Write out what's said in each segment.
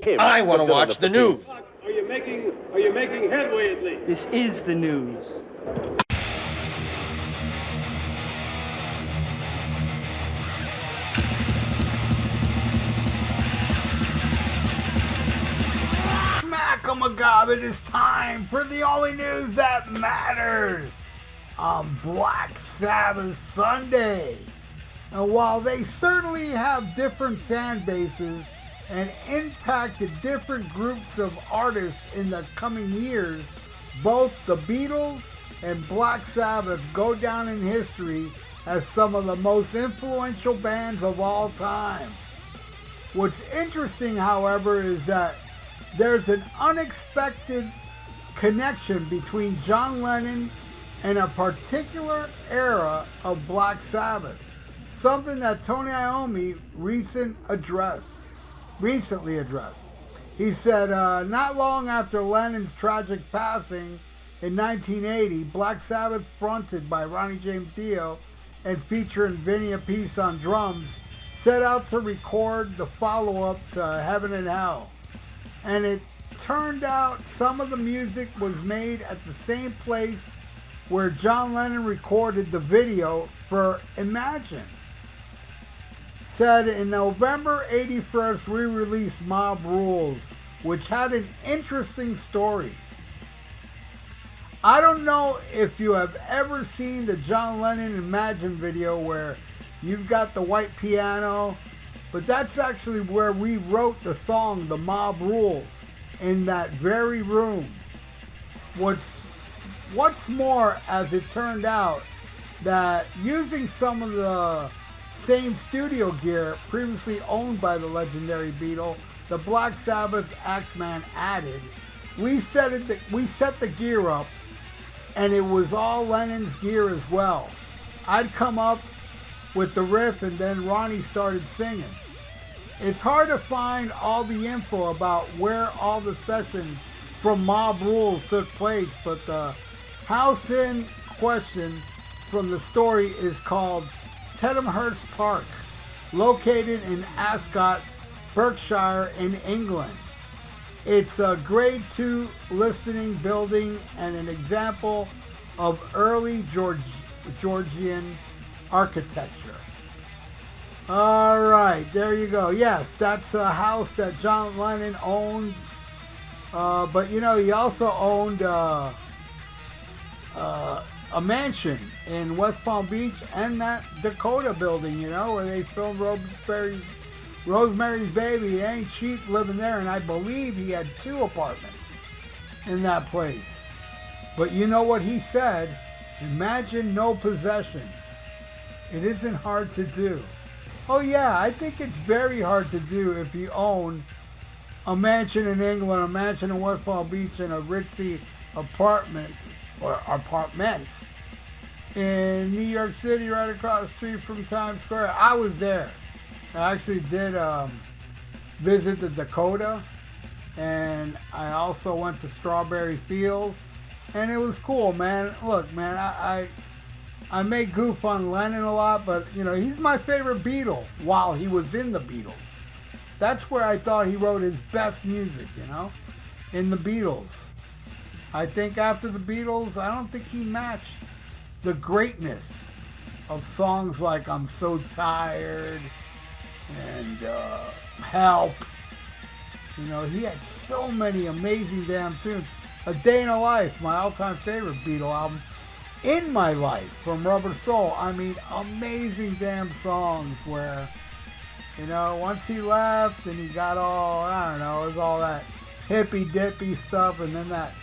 him. I want to watch the news. Are you making headway at least? This is the news. Smack-a-magob, it is time for the only news that matters on Black Sabbath Sunday. And while they certainly have different fan bases and impacted different groups of artists in the coming years, both the Beatles and Black Sabbath go down in history as some of the most influential bands of all time. What's interesting, however, is that there's an unexpected connection between John Lennon and a particular era of Black Sabbath, something that Tony Iommi recently addressed. He said, not long after Lennon's tragic passing in 1980, Black Sabbath, fronted by Ronnie James Dio and featuring Vinny Appice on drums, set out to record the follow-up to Heaven and Hell. And it turned out some of the music was made at the same place where John Lennon recorded the video for Imagine. Said in November 81st, we released Mob Rules, which had an interesting story. I don't know if you have ever seen the John Lennon Imagine video where you've got the white piano, but that's actually where we wrote the song, The Mob Rules, in that very room. What's more, as it turned out, that using some of the same studio gear previously owned by the legendary Beatle, the Black Sabbath Axeman added, we set the gear up, and it was all Lennon's gear as well. I'd come up with the riff, and then Ronnie started singing. It's hard to find all the info about where all the sessions from Mob Rules took place, but the house in question from the story is called Tittenhurst Park, located in Ascot, Berkshire in England. It's a grade 2 listening building and an example of early Georgian architecture. All right, there you go. Yes, that's a house that John Lennon owned. But you know, he also owned a mansion in West Palm Beach and that Dakota building, you know, where they filmed Rosemary's Baby. It ain't cheap living there, and I believe he had 2 apartments in that place. But you know what he said? Imagine no possessions. It isn't hard to do. Oh yeah, I think it's very hard to do if you own a mansion in England, a mansion in West Palm Beach, and a ritzy apartments in New York City, right across the street from Times Square. I was there. I actually did visit the Dakota, and I also went to Strawberry Fields, and it was cool, man. Look, man, I make goof on Lennon a lot, but you know, he's my favorite Beatle while he was in the Beatles. That's where I thought he wrote his best music, you know, in the Beatles. I think after the Beatles, I don't think he matched the greatness of songs like I'm So Tired and Help. You know, he had so many amazing damn tunes. A Day in a Life, my all-time favorite Beatle album. In My Life from Rubber Soul. I mean, amazing damn songs where, you know, once he left and he got all, I don't know, it was all that hippy-dippy stuff, and then that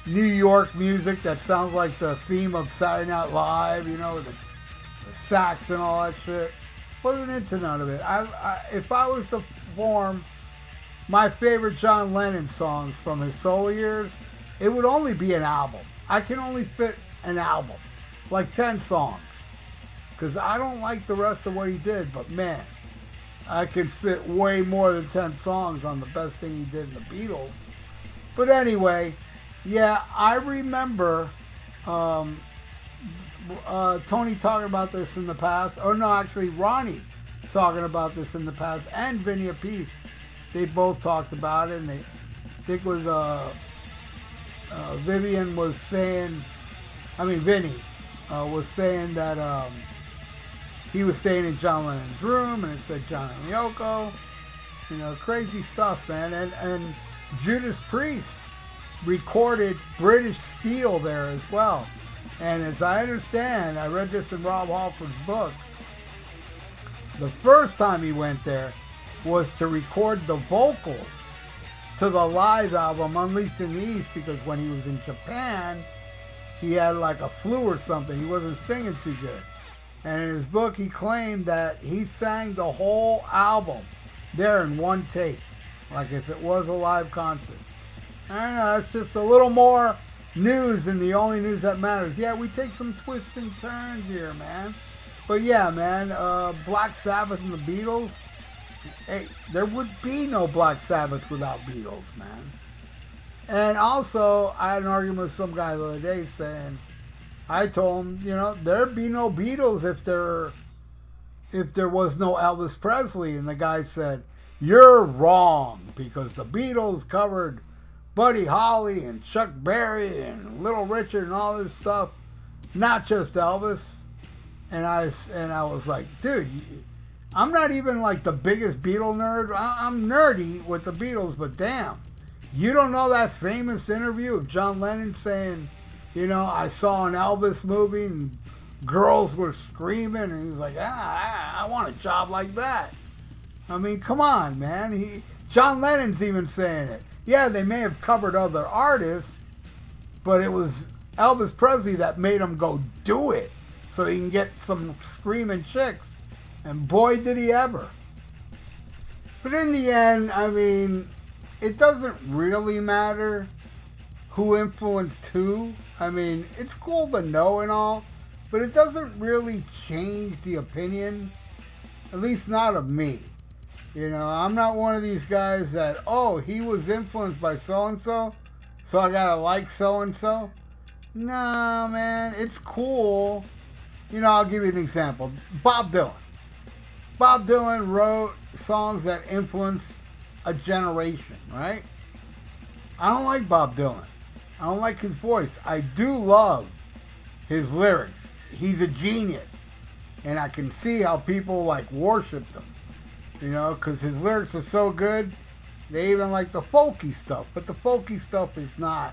New York music that sounds like the theme of Saturday Night Live, you know, the sax and all that shit. Wasn't into none of it. If I was to form my favorite John Lennon songs from his solo years, it would only be an album. I can only fit an album, like 10 songs, because I don't like the rest of what he did, but man, I could fit way more than 10 songs on the best thing he did in the Beatles. But anyway, yeah, I remember Tony talking about this in the past. Oh no, actually Ronnie talking about this in the past, and Vinny Appice they both talked about it, and they think it was Vivian was saying, Vinny was saying that he was staying in John Lennon's room, and it said John and Yoko. You know, crazy stuff, man. And Judas Priest recorded British Steel there as well. And as I understand, I read this in Rob Halford's book, the first time he went there was to record the vocals to the live album Unleashed in the East, because when he was in Japan, he had like a flu or something. He wasn't singing too good. And in his book, he claimed that he sang the whole album there in one take, like if it was a live concert. I don't know, that's just a little more news than the only news that matters. Yeah, we take some twists and turns here, man. But yeah, man, Black Sabbath and the Beatles. Hey, there would be no Black Sabbath without Beatles, man. And also, I had an argument with some guy the other day saying, I told him, you know, there'd be no Beatles if there was no Elvis Presley. And the guy said, you're wrong, because the Beatles covered Buddy Holly and Chuck Berry and Little Richard and all this stuff, not just Elvis. And I was like, dude, I'm not even like the biggest Beatle nerd. I'm nerdy with the Beatles, but damn, you don't know that famous interview of John Lennon saying, you know, I saw an Elvis movie and girls were screaming, and he's like, I want a job like that. I mean, come on, man. John Lennon's even saying it. Yeah, they may have covered other artists, but it was Elvis Presley that made him go do it so he can get some screaming chicks. And boy, did he ever. But in the end, I mean, it doesn't really matter who influenced who. I mean, it's cool to know and all, but it doesn't really change the opinion, at least not of me. You know, I'm not one of these guys that, oh, he was influenced by so-and-so, so I gotta like so-and-so. No, man, it's cool. You know, I'll give you an example. Bob Dylan. Bob Dylan wrote songs that influenced a generation, right? I don't like Bob Dylan. I don't like his voice. I do love his lyrics. He's a genius. And I can see how people like worship him. You know, because his lyrics are so good. They even like the folky stuff. But the folky stuff is not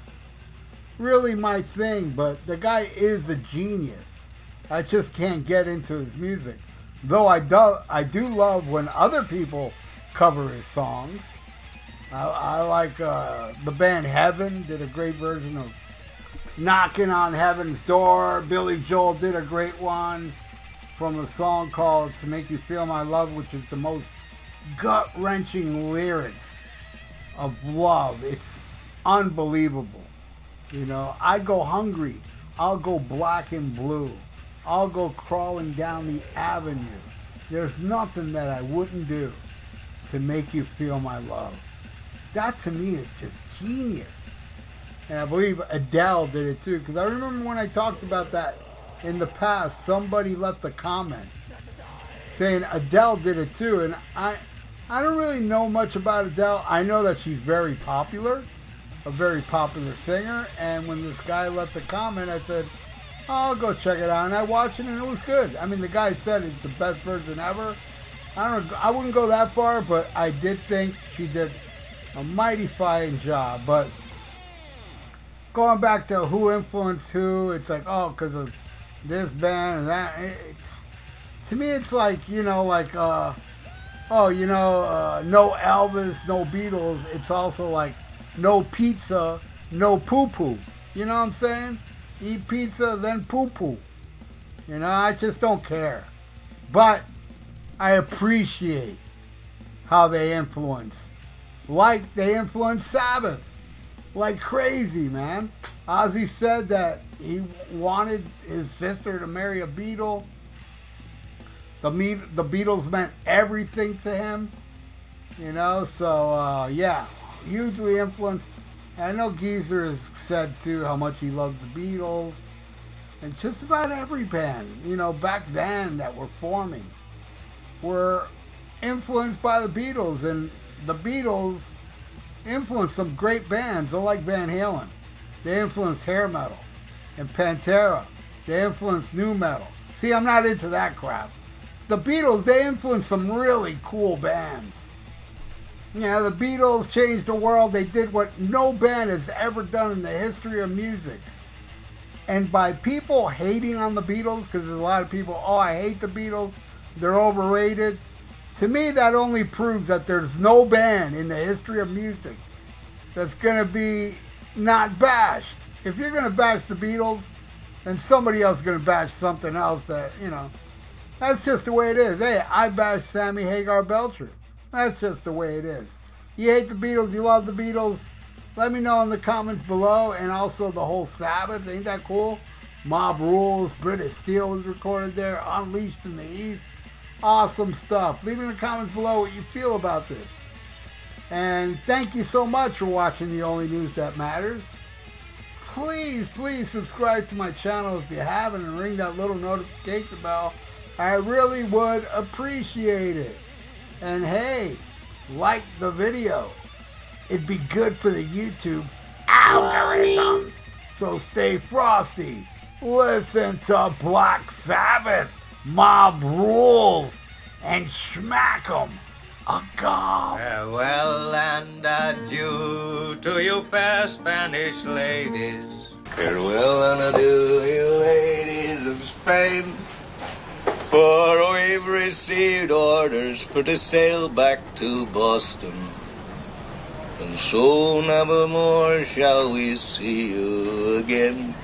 really my thing. But the guy is a genius. I just can't get into his music. Though I do love when other people cover his songs. I like the band Heaven did a great version of Knocking on Heaven's Door. Billy Joel did a great one from a song called To Make You Feel My Love, which is the most gut-wrenching lyrics of love. It's unbelievable. You know, I go hungry. I'll go black and blue. I'll go crawling down the avenue. There's nothing that I wouldn't do to make you feel my love. That to me is just genius. And I believe Adele did it too, because I remember when I talked about that in the past, somebody left a comment saying Adele did it too. And I don't really know much about Adele. I know that she's very popular, a very popular singer. And when this guy left a comment, I said, I'll go check it out. And I watched it, and it was good. I mean, the guy said it's the best version ever. I wouldn't go that far, but I did think she did a mighty fine job. But going back to who influenced who, it's like, oh, because of this band and that. To me, it's like, you know, like, no Elvis, no Beatles. It's also like no pizza, no poo-poo. You know what I'm saying? Eat pizza, then poo-poo. You know, I just don't care. But I appreciate how they influenced. Like they influenced Sabbath. Like crazy, man. Ozzy said that he wanted his sister to marry a Beatle. The Beatles meant everything to him. You know, so yeah, hugely influenced. I know Geezer has said too how much he loves the Beatles, and just about every band, you know, back then that were forming were influenced by the Beatles. And the Beatles influenced some great bands. I like Van Halen. They influenced hair metal. And Pantera. They influenced nu metal. See, I'm not into that crap. The Beatles, they influenced some really cool bands. Yeah, the Beatles changed the world. They did what no band has ever done in the history of music. And by people hating on the Beatles, because there's a lot of people, oh, I hate the Beatles, they're overrated. To me, that only proves that there's no band in the history of music that's going to be not bashed. If you're going to bash the Beatles, then somebody else is going to bash something else that, you know, that's just the way it is. Hey, I bash Sammy Hagar Belcher. That's just the way it is. You hate the Beatles, you love the Beatles, let me know in the comments below. And also the whole Sabbath, ain't that cool? Mob Rules, British Steel was recorded there, Unleashed in the East. Awesome stuff. Leave in the comments below what you feel about this. And thank you so much for watching The Only News That Matters. Please, please subscribe to my channel if you haven't and ring that little notification bell. I really would appreciate it. And hey, like the video. It'd be good for the YouTube algorithms. So stay frosty. Listen to Black Sabbath, Mob Rules, and smack 'em a gum. Farewell and adieu to you fair Spanish ladies. Farewell and adieu, you ladies of Spain. For we've received orders for to sail back to Boston. And so never more shall we see you again.